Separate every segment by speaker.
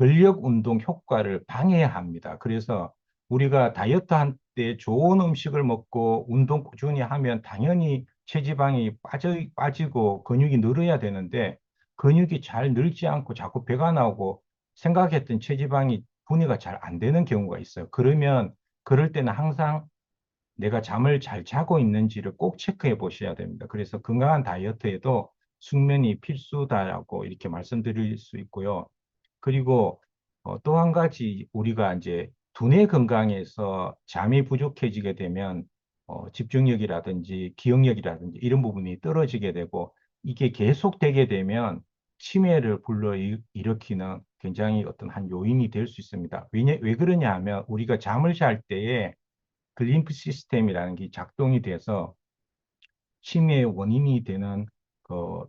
Speaker 1: 근력 운동 효과를 방해합니다. 그래서 우리가 다이어트 할 때 좋은 음식을 먹고 운동 꾸준히 하면 당연히 체지방이 빠지고 근육이 늘어야 되는데 근육이 잘 늘지 않고 자꾸 배가 나오고 생각했던 체지방이 분해가 잘 안 되는 경우가 있어요. 그러면 그럴 때는 항상 내가 잠을 잘 자고 있는지를 꼭 체크해 보셔야 됩니다. 그래서 건강한 다이어트에도 숙면이 필수다라고 이렇게 말씀드릴 수 있고요. 그리고 또 한 가지 우리가 이제 두뇌 건강에서 잠이 부족해지게 되면 집중력이라든지 기억력이라든지 이런 부분이 떨어지게 되고 이게 계속되게 되면 치매를 불러일으키는 굉장히 어떤 한 요인이 될 수 있습니다. 왜 그러냐 하면 우리가 잠을 잘 때에 그 림프 시스템이라는 게 작동이 돼서 치매의 원인이 되는 그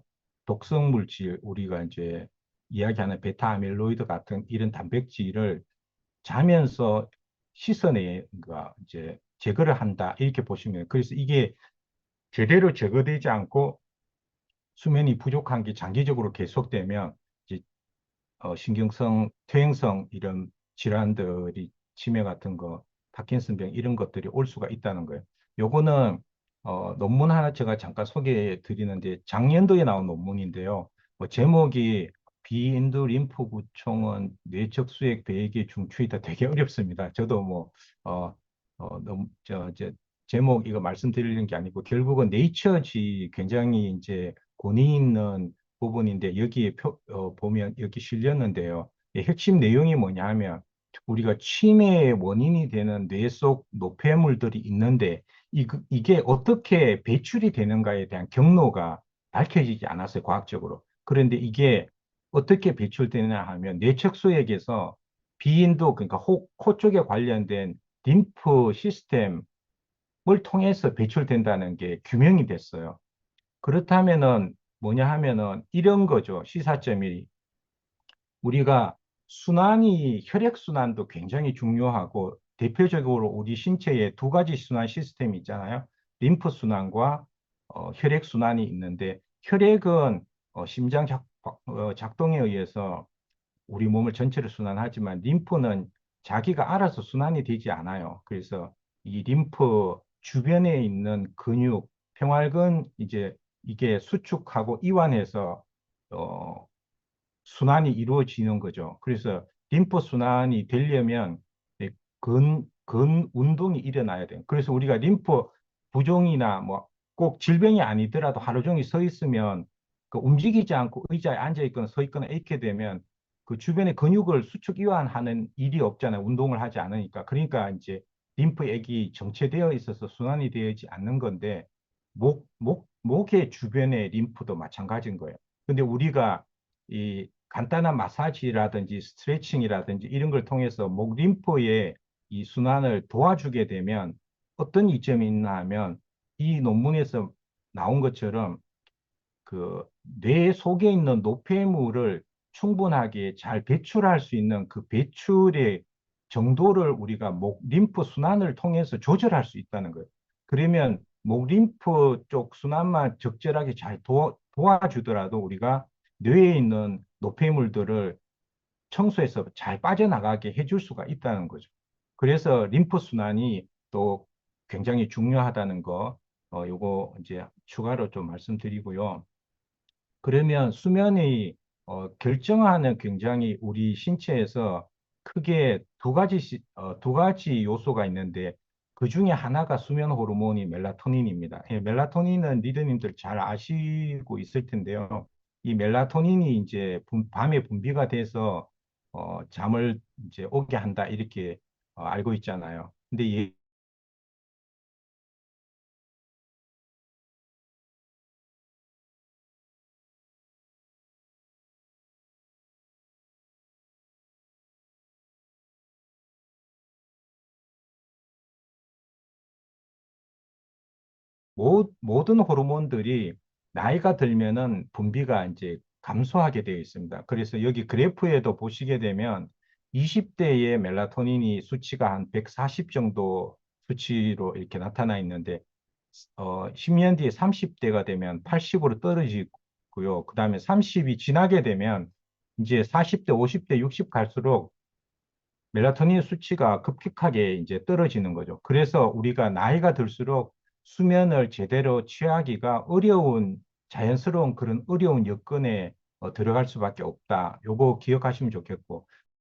Speaker 1: 독성 물질, 우리가 이제 이야기하는 베타 아밀로이드 같은 이런 단백질을 자면서 씻어내가 이제 제거를 한다 이렇게 보시면 돼요. 그래서 이게 제대로 제거되지 않고 수면이 부족한 게 장기적으로 계속되면 이제 신경성, 퇴행성 이런 질환들이 치매 같은 거, 파킨슨병 이런 것들이 올 수가 있다는 거예요. 요거는 논문 하나 제가 잠깐 소개해 드리는데 작년도에 나온 논문인데요. 제목이 비인두 림프 구총은 뇌적 수액 배액의 중추이다. 되게 어렵습니다. 저도 너무 이제 제목 이거 말씀드리는 게 아니고 결국은 네이처지 굉장히 이제 권위 있는 부분인데 여기에 보면 여기 실렸는데요. 이 핵심 내용이 뭐냐 하면 우리가 치매의 원인이 되는 뇌 속 노폐물들이 있는데 이게 어떻게 배출이 되는가에 대한 경로가 밝혀지지 않았어요, 과학적으로. 그런데 이게 어떻게 배출되느냐 하면 뇌척수액에서 비인도, 그러니까 코 쪽에 관련된 림프 시스템을 통해서 배출된다는 게 규명이 됐어요. 그렇다면은 뭐냐 하면은 이런 거죠. 시사점이 우리가 혈액순환도 굉장히 중요하고 대표적으로 우리 신체에 두 가지 순환 시스템이 있잖아요. 림프순환과 혈액순환이 있는데 혈액은 심장 작동에 의해서 우리 몸을 전체를 순환하지만 림프는 자기가 알아서 순환이 되지 않아요. 그래서 이 림프 주변에 있는 근육, 평활근 이제 이게 수축하고 이완해서 어, 순환이 이루어지는 거죠. 그래서 림프 순환이 되려면 이 근 운동이 일어나야 돼요. 그래서 우리가 림프 부종이나 뭐 꼭 질병이 아니더라도 하루 종일 서 있으면 그 움직이지 않고 의자에 앉아 있거나 서 있거나 이렇게 되면 그 주변의 근육을 수축 이완하는 일이 없잖아요. 운동을 하지 않으니까. 그러니까 이제 림프액이 정체되어 있어서 순환이 되지 않는 건데 목의 주변의 림프도 마찬가지인 거예요. 근데 우리가 이 간단한 마사지라든지 스트레칭이라든지 이런 걸 통해서 목 림프의 이 순환을 도와주게 되면 어떤 이점이 있나 하면 이 논문에서 나온 것처럼 그 뇌 속에 있는 노폐물을 충분하게 잘 배출할 수 있는 그 배출의 정도를 우리가 목 림프 순환을 통해서 조절할 수 있다는 거예요. 그러면 목 림프 쪽 순환만 적절하게 잘 도와주더라도 우리가 뇌에 있는 노폐물들을 청소해서 잘 빠져나가게 해줄 수가 있다는 거죠. 그래서 림프 순환이 또 굉장히 중요하다는 거, 요거 이제 추가로 좀 말씀드리고요. 그러면 수면이 결정하는 굉장히 우리 신체에서 크게 두 가지 요소가 있는데 그 중에 하나가 수면 호르몬이 멜라토닌입니다. 예, 멜라토닌은 리더님들 잘 아시고 있을 텐데요. 이 멜라토닌이 이제 밤에 분비가 돼서 잠을 이제 오게 한다 이렇게 알고 있잖아요. 근데 모든 호르몬들이 나이가 들면은 분비가 이제 감소하게 되어 있습니다. 그래서 여기 그래프에도 보시게 되면 20대의 멜라토닌이 수치가 한 140 정도 수치로 이렇게 나타나 있는데 10년 뒤에 30대가 되면 80으로 떨어지고요. 그 다음에 30이 지나게 되면 이제 40대, 50대, 60 갈수록 멜라토닌 수치가 급격하게 이제 떨어지는 거죠. 그래서 우리가 나이가 들수록 수면을 제대로 취하기가 어려운 자연스러운 그런 어려운 여건에 들어갈 수밖에 없다. 요거 기억하시면 좋겠고.